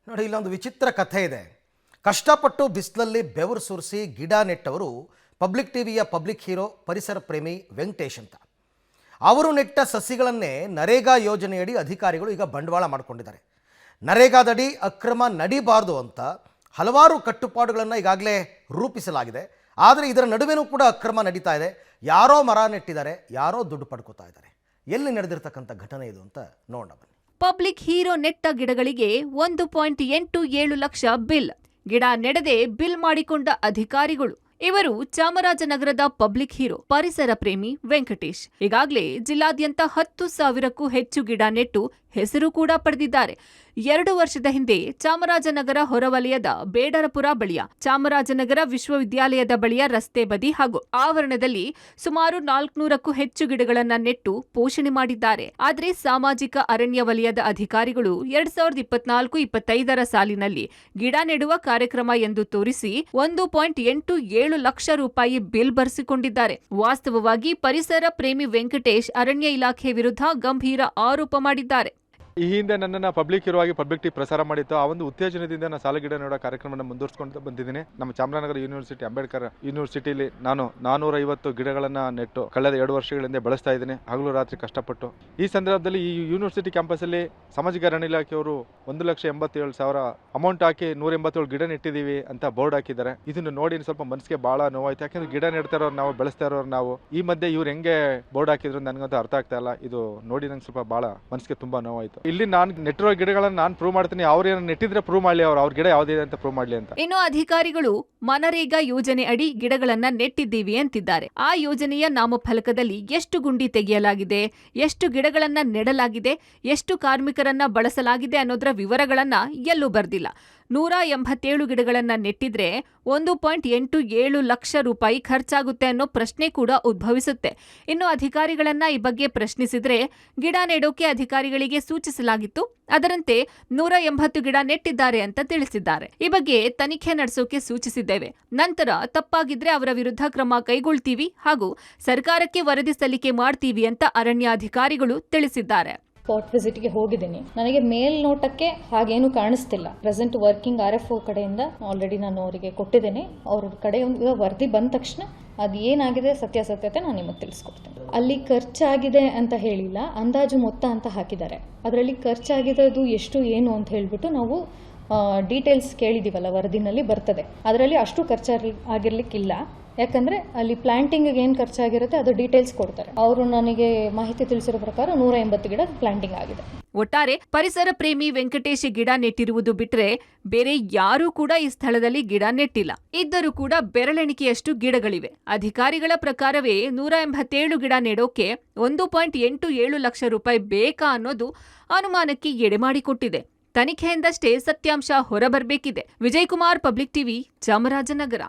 ನೋಡಿ, ಇಲ್ಲೊಂದು ವಿಚಿತ್ರ ಕಥೆ ಇದೆ. ಕಷ್ಟಪಟ್ಟು ಬಿಸಿಲಲ್ಲಿ ಬೆವರು ಸುರಿಸಿ ಗಿಡ ನೆಟ್ಟವರು ಪಬ್ಲಿಕ್ ಟಿವಿಯ ಪಬ್ಲಿಕ್ ಹೀರೋ, ಪರಿಸರ ಪ್ರೇಮಿ ವೆಂಕಟೇಶ್ ಅಂತ. ಅವರು ನೆಟ್ಟ ಸಸಿಗಳನ್ನೇ ನರೇಗಾ ಯೋಜನೆಯಡಿ ಅಧಿಕಾರಿಗಳು ಈಗ ಬಂಡವಾಳ ಮಾಡಿಕೊಂಡಿದ್ದಾರೆ. ನರೇಗಾದಡಿ ಅಕ್ರಮ ನಡಿಬಾರ್ದು ಅಂತ ಹಲವಾರು ಕಟ್ಟುಪಾಡುಗಳನ್ನು ಈಗಾಗಲೇ ರೂಪಿಸಲಾಗಿದೆ. ಆದರೆ ಇದರ ನಡುವೆನೂ ಕೂಡ ಅಕ್ರಮ ನಡೀತಾ ಇದೆ. ಯಾರೋ ಮರ ನೆಟ್ಟಿದ್ದಾರೆ, ಯಾರೋ ದುಡ್ಡು ಪಡ್ಕೋತಾ ಇದ್ದಾರೆ. ಎಲ್ಲಿ ನಡೆದಿರ್ತಕ್ಕಂಥ ಘಟನೆ ಇದು ಅಂತ ನೋಡೋಣ ಬನ್ನಿ. ಪಬ್ಲಿಕ್ ಹೀರೋ ನೆಟ್ಟ ಗಿಡಗಳಿಗೆ 1.87 ಲಕ್ಷ ಬಿಲ್. ಗಿಡ ನೆಡದೆ ಬಿಲ್ ಮಾಡಿಕೊಂಡ ಅಧಿಕಾರಿಗಳು. ಇವರು ಚಾಮರಾಜನಗರದ ಪಬ್ಲಿಕ್ ಹೀರೋ, ಪರಿಸರ ಪ್ರೇಮಿ ವೆಂಕಟೇಶ್. ಈಗಾಗಲೇ ಜಿಲ್ಲಾದ್ಯಂತ 10,000ಕ್ಕೂ ಹೆಚ್ಚು ಗಿಡ ನೆಟ್ಟು ಹೆಸರು ಕೂಡ ಪಡೆದಿದ್ದಾರೆ. 2 ವರ್ಷದ ಹಿಂದೆ ಚಾಮರಾಜನಗರ ಹೊರವಲಯದ ಬೇಡರಪುರ ಬಳಿಯ ಚಾಮರಾಜನಗರ ವಿಶ್ವವಿದ್ಯಾಲಯದ ಬಳಿಯ ರಸ್ತೆ ಬದಿ ಹಾಗೂ ಆವರಣದಲ್ಲಿ ಸುಮಾರು 400ಕ್ಕೂ ಹೆಚ್ಚು ಗಿಡಗಳನ್ನು ನೆಟ್ಟು ಪೋಷಣೆ ಮಾಡಿದ್ದಾರೆ. ಆದರೆ ಸಾಮಾಜಿಕ ಅರಣ್ಯ ವಲಯದ ಅಧಿಕಾರಿಗಳು 2024-25ರ ಸಾಲಿನಲ್ಲಿ ಗಿಡ ನೆಡುವ ಕಾರ್ಯಕ್ರಮ ಎಂದು ತೋರಿಸಿ 1.87 ಲಕ್ಷ ರೂಪಾಯಿ ಬಿಲ್ ಬರೆಸಿಕೊಂಡಿದ್ದಾರೆ. ವಾಸ್ತವವಾಗಿ ಪರಿಸರ ಪ್ರೇಮಿ ವೆಂಕಟೇಶ್ ಅರಣ್ಯ ಇಲಾಖೆ ವಿರುದ್ಧ ಗಂಭೀರ ಆರೋಪ ಮಾಡಿದ್ದಾರೆ. ಈ ಹಿಂದೆ ನನ್ನನ್ನು ಪಬ್ಲಿಕ್ ಹೀರೋ ಆಗಿ ಪಬ್ಲಿಕ್ ಟಿವಿ ಪ್ರಸಾರ ಮಾಡಿತ್ತು. ಆ ಒಂದು ಉತ್ತೇಜನದಿಂದ ನಾನು ಸಾಲ ಗಿಡ ನೆಡುವ ಕಾರ್ಯಕ್ರಮವನ್ನು ಮುಂದುವರಿಸಿಕೊಂಡು ಬಂದಿದ್ದೀನಿ. ನಮ್ಮ ಚಾಮರಾಜನಗರ ಯೂನಿವರ್ಸಿಟಿ, ಅಂಬೇಡ್ಕರ್ ಯೂನಿವರ್ಸಿಟಿಯಲ್ಲಿ ನಾನು 450 ಗಿಡಗಳನ್ನು ನೆಟ್ಟು ಕಳೆದ 2 ವರ್ಷಗಳಿಂದ ಬೆಳೆಸ್ತಾ ಇದ್ದೀನಿ, ಹಗಲು ರಾತ್ರಿ ಕಷ್ಟಪಟ್ಟು. ಈ ಸಂದರ್ಭದಲ್ಲಿ ಈ ಯೂನಿವರ್ಸಿಟಿ ಕ್ಯಾಂಪಸ್ಸಲ್ಲಿ ಸಾಮಾಜಿಕ ಅರಣ್ಯ ಇಲಾಖೆಯವರು 1,87,000 ಅಮೌಂಟ್ ಹಾಕಿ 187 ಗಿಡ ನೆಟ್ಟಿದ್ದೀವಿ ಅಂತ ಬೋರ್ಡ್ ಹಾಕಿದ್ದಾರೆ. ಇದನ್ನು ನೋಡಿ ಸ್ವಲ್ಪ ಮನಸ್ಸಿಗೆ ಬಹಳ ನೋವಾಯ್ತು. ಯಾಕಂದ್ರೆ ಗಿಡ ನೆಡ್ತಾ ಇರೋರು ನಾವು, ಬೆಳೆಸ್ತಾ ಇರೋರು ನಾವು. ಈ ಮಧ್ಯೆ ಇವ್ರು ಹೆಂಗೆ ಬೋರ್ಡ್ ಹಾಕಿದ್ರು ನನಗಂತೂ ಅರ್ಥ ಆಗ್ತಾ ಇಲ್ಲ. ಇದು ನೋಡಿ ನಂಗೆ ಸ್ವಲ್ಪ ಬಹಳ ಮನಸ್ಸಿಗೆ ತುಂಬಾ ನೋವಾಯ್ತು. ಇಲ್ಲಿ ನಾನು ನೆಟ್ಟಿರೋ ಗಿಡಗಳನ್ನು ನಾನು ಪ್ರೂವ್ ಮಾಡ್ತೀನಿ, ಅವ್ರು ಏನೋ ನೆಟ್ಟಿದ್ರೆ ಪ್ರೂವ್ ಮಾಡಲಿ, ಅವ್ರ ಗಿಡ ಯಾವುದಿದೆ ಅಂತ ಪ್ರೂವ್ ಮಾಡಲಿ ಅಂತ. ಇನ್ನು ಅಧಿಕಾರಿಗಳು ಮನರೇಗಾ ಯೋಜನೆ ಅಡಿ ಗಿಡಗಳನ್ನ ನೆಟ್ಟಿದ್ದೀವಿ ಅಂತಿದ್ದಾರೆ. ಆ ಯೋಜನೆಯ ನಾಮಫಲಕದಲ್ಲಿ ಎಷ್ಟು ಗುಂಡಿ ತೆಗೆಯಲಾಗಿದೆ, ಎಷ್ಟು ಗಿಡಗಳನ್ನ ನೆಡಲಾಗಿದೆ, ಎಷ್ಟು ಕಾರ್ಮಿಕರನ್ನ ಬಳಸಲಾಗಿದೆ ಅನ್ನೋದರ ವಿವರಗಳನ್ನ ಎಲ್ಲೂ ಬರ್ದಿಲ್ಲ. 187 ಗಿಡಗಳನ್ನ ನೆಟ್ಟಿದ್ರೆ 1.87 ಲಕ್ಷ ರೂಪಾಯಿ ಖರ್ಚಾಗುತ್ತೆ ಅನ್ನೋ ಪ್ರಶ್ನೆ ಕೂಡ ಉದ್ಭವಿಸುತ್ತೆ. ಇನ್ನು ಅಧಿಕಾರಿಗಳನ್ನ ಈ ಬಗ್ಗೆ ಪ್ರಶ್ನಿಸಿದ್ರೆ, ಗಿಡ ನೆಡೋಕೆ ಅಧಿಕಾರಿಗಳಿಗೆ ಸೂಚಿಸಲಾಗಿತ್ತು, ಅದರಂತೆ 180 ಗಿಡ ನೆಟ್ಟಿದ್ದಾರೆ ಅಂತ ತಿಳಿಸಿದ್ದಾರೆ. ಈ ಬಗ್ಗೆ ತನಿಖೆ ನಡೆಸೋಕೆ ಸೂಚಿಸಿದ್ದೇವೆ, ನಂತರ ತಪ್ಪಾಗಿದ್ರೆ ಅವರ ವಿರುದ್ಧ ಕ್ರಮ ಕೈಗೊಳ್ತೀವಿ ಹಾಗೂ ಸರ್ಕಾರಕ್ಕೆ ವರದಿ ಸಲ್ಲಿಕೆ ಮಾಡ್ತೀವಿ ಅಂತ ಅರಣ್ಯಾಧಿಕಾರಿಗಳು ತಿಳಿಸಿದ್ದಾರೆ. ಸ್ಪಾಟ್ ವಿಸಿಟ್ಗೆ ಹೋಗಿದ್ದೀನಿ. ನನಗೆ ಮೇಲ್ನೋಟಕ್ಕೆ ಹಾಗೇನು ಕಾಣಿಸ್ತಿಲ್ಲ. ಪ್ರೆಸೆಂಟ್ ವರ್ಕಿಂಗ್ RFO ಕಡೆಯಿಂದ ಆಲ್ರೆಡಿ ನಾನು ಅವರಿಗೆ ಕೊಟ್ಟಿದ್ದೇನೆ. ಅವ್ರ ಕಡೆಯಿಂದ ವರದಿ ಬಂದ ತಕ್ಷಣ ಅದು ಏನಾಗಿದೆ ಸತ್ಯಾಸತ್ಯತೆ ನಾನು ನಿಮಗೆ ತಿಳಿಸ್ಕೊಡ್ತೇನೆ. ಅಲ್ಲಿ ಖರ್ಚಾಗಿದೆ ಅಂತ ಹೇಳಿಲ್ಲ, ಅಂದಾಜು ಮೊತ್ತ ಅಂತ ಹಾಕಿದ್ದಾರೆ. ಅದರಲ್ಲಿ ಖರ್ಚಾಗಿರೋದು ಎಷ್ಟು ಏನು ಅಂತ ಹೇಳಿಬಿಟ್ಟು ನಾವು ಡೀಟೇಲ್ಸ್ ಕೇಳಿದ್ದೀವಲ್ಲ, ವರದಿನಲ್ಲಿ ಬರ್ತದೆ. ಅದರಲ್ಲಿ ಅಷ್ಟು ಖರ್ಚಾಗಿರ್ಲಿಕ್ಕಿಲ್ಲ. ಯಾಕಂದ್ರೆ ಅಲ್ಲಿ ಪ್ಲಾಂಟಿಂಗ್ ಏನು ಖರ್ಚಾಗಿರುತ್ತೆ ಅದು ಡೀಟೇಲ್ಸ್ ಕೊಡ್ತಾರೆ. ಅವರು ನನಗೆ ಮಾಹಿತಿ ತಿಳಿಸಿರೋ ಪ್ರಕಾರ 180 ಗಿಡ ಪ್ಲಾಂಟಿಂಗ್ ಆಗಿದೆ. ಒಟ್ಟಾರೆ ಪರಿಸರ ಪ್ರೇಮಿ ವೆಂಕಟೇಶ್ ಗಿಡ ನೆಟ್ಟಿರುವುದು ಬಿಟ್ರೆ ಬೇರೆ ಯಾರೂ ಕೂಡ ಈ ಸ್ಥಳದಲ್ಲಿ ಗಿಡ ನೆಟ್ಟಿಲ್ಲ. ಇದ್ದರೂ ಕೂಡ ಬೆರಳೆಣಿಕೆಯಷ್ಟು ಗಿಡಗಳಿವೆ. ಅಧಿಕಾರಿಗಳ ಪ್ರಕಾರವೇ 187 ಗಿಡ ನೆಡೋಕೆ 1.87 ಲಕ್ಷ ರೂಪಾಯಿ ಬೇಕಾ ಅನ್ನೋದು ಅನುಮಾನಕ್ಕೆ ಎಡೆಮಾಡಿಕೊಟ್ಟಿದೆ. ತನಿಖೆಯಿಂದಷ್ಟೇ ಸತ್ಯಾಂಶ ಹೊರಬರಬೇಕಿದೆ. Vijayakumar, public TV, Chamarajanagar.